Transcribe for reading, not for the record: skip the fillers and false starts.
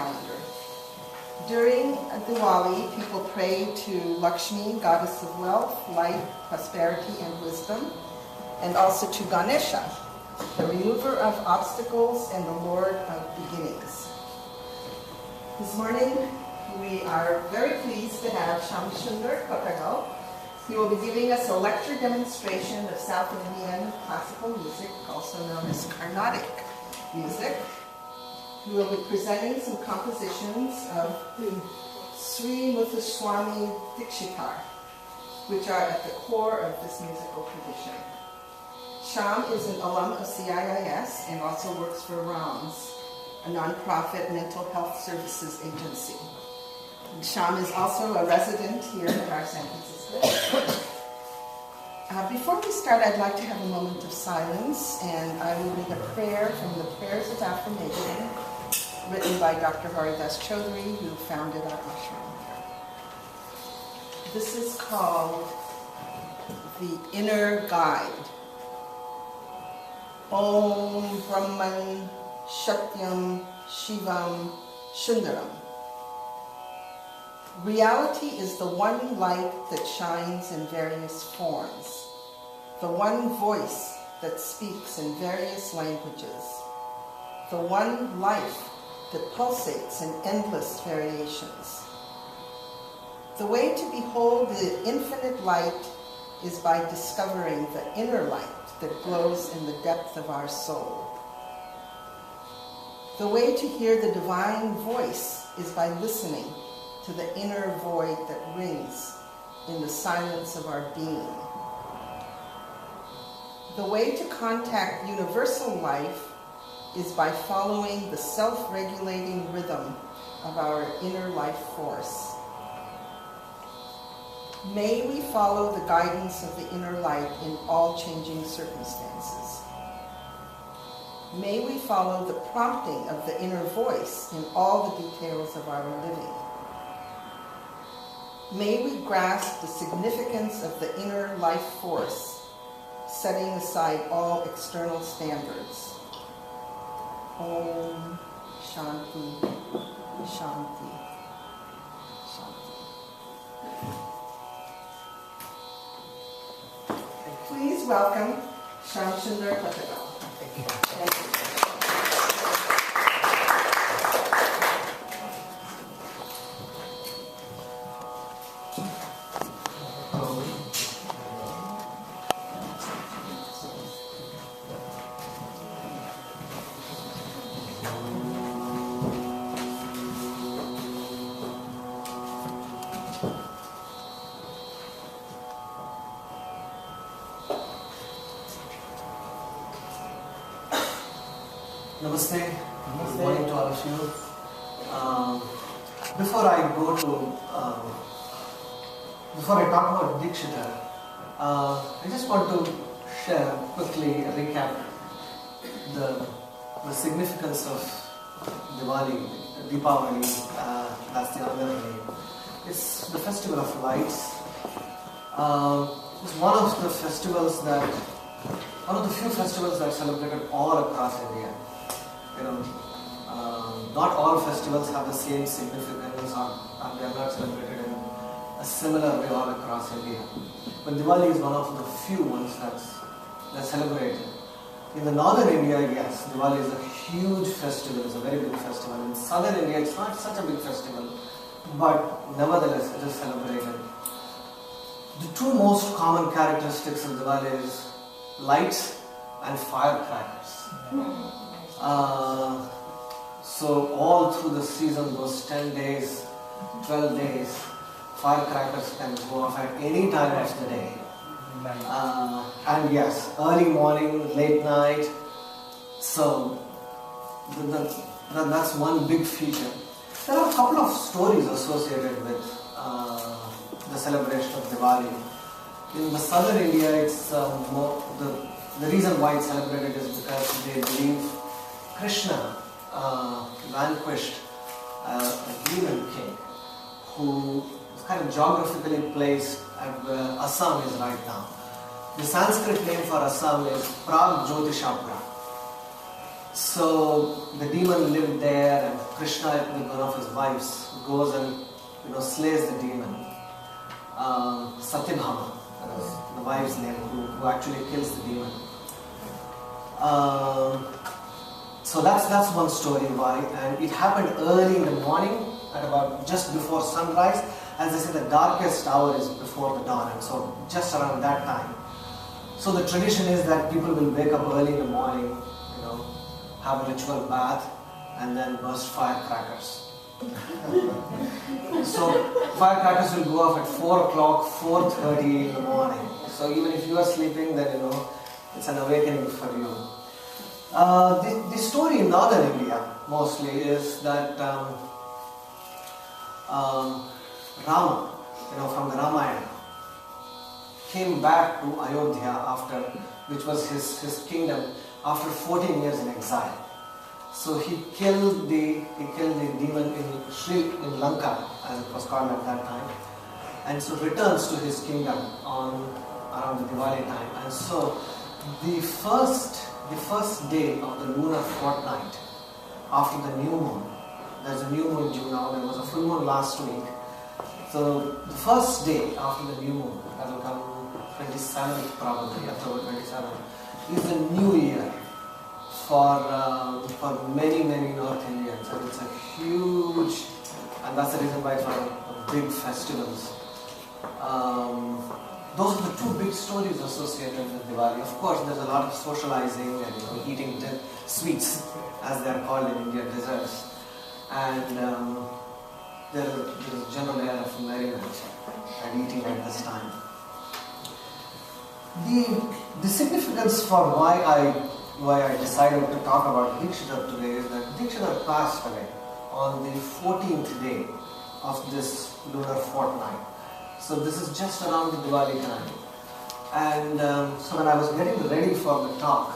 calendar. During Diwali, people pray to Lakshmi, goddess of wealth, light, prosperity, and wisdom, and also to Ganesha, the remover of obstacles and the Lord of beginnings. This morning, we are very pleased to have Shamsundar Kottagal. He will be giving us a lecture demonstration of South Indian classical music, also known as Carnatic music. He will be presenting some compositions of Sri Muthuswami Dikshitar, which are at the core of this musical tradition. Sham is an alum of CIIS and also works for RAMS, a nonprofit mental health services agency. And Sham is also a resident here at our San Francisco. Before we start, I'd like to have a moment of silence, and I will read a prayer from the Prayers of Affirmation, written by Dr. Haridas Chaudhary, who founded our ashram here. This is called The Inner Guide. Om Brahman Shatyam Shivam Sundaram. Reality is the one light that shines in various forms, the one voice that speaks in various languages, the one life that pulsates in endless variations. The way to behold the infinite light is by discovering the inner light that glows in the depth of our soul. The way to hear the divine voice is by listening to the inner void that rings in the silence of our being. The way to contact universal life is by following the self-regulating rhythm of our inner life force. May we follow the guidance of the inner light in all changing circumstances. May we follow the prompting of the inner voice in all the details of our living. May we grasp the significance of the inner life force, setting aside all external standards. Om Shanti, Shanti, Shanti. Please welcome Shamsundar Kottagal. Thank you. Thank you. Namaste. Good morning to all of you. Before I talk about Dikshitar, I just want to share quickly a recap the significance of Deepavali, that's the other name. It's the festival of lights. It's one of the few festivals that are celebrated all across India. Not all festivals have the same significance, and they are not celebrated in a similar way all across India. But Diwali is one of the few ones that's celebrated. In the northern India, yes, Diwali is a huge festival, it's a very big festival. In southern India, it's not such a big festival, but nevertheless, it is celebrated. The two most common characteristics of Diwali is lights and firecrackers. So all through the season, those 10 days, 12 days, firecrackers can go off at any time of the day. And yes, early morning, late night. So that's one big feature. There are a couple of stories associated with the celebration of Diwali. In the southern India, it's the reason why it's celebrated is because they believe Krishna vanquished a demon king who is kind of geographically placed at where Assam is right now. The Sanskrit name for Assam is Prag Jyotishapura. So the demon lived there, and Krishna, with one of his wives, goes and slays the demon. Satyabhama, that is the wife's name, who actually kills the demon. So that's one story why, and it happened early in the morning, at about just before sunrise. As they say, the darkest hour is before the dawn, and so just around that time. So the tradition is that people will wake up early in the morning, have a ritual bath, and then burst firecrackers. So firecrackers will go off at 4 o'clock, 4:30 in the morning. So even if you are sleeping, then it's an awakening for you. The story in northern India mostly is that Rama, from the Ramayana, came back to Ayodhya which was his kingdom, after 14 years in exile. So he killed the demon in Lanka, as it was called at that time, and so returns to his kingdom around the Diwali time. And so the first day of the lunar fortnight after the new moon, there's a new moon due now, there was a full moon last week. So the first day after the new moon, that will come 27th probably, October 27th, is the new year for many North Indians, and it's a huge, and that's the reason why it's one of the big festivals. Those are the two big stories associated with Diwali. Of course, there's a lot of socializing and eating sweets, as they are called in India, desserts, and there is a general air of merriment and eating at this time. The significance for why I decided to talk about Dikshitar today is that Dikshitar passed away on the 14th day of this lunar fortnight. So this is just around the Diwali time. And so when I was getting ready for the talk,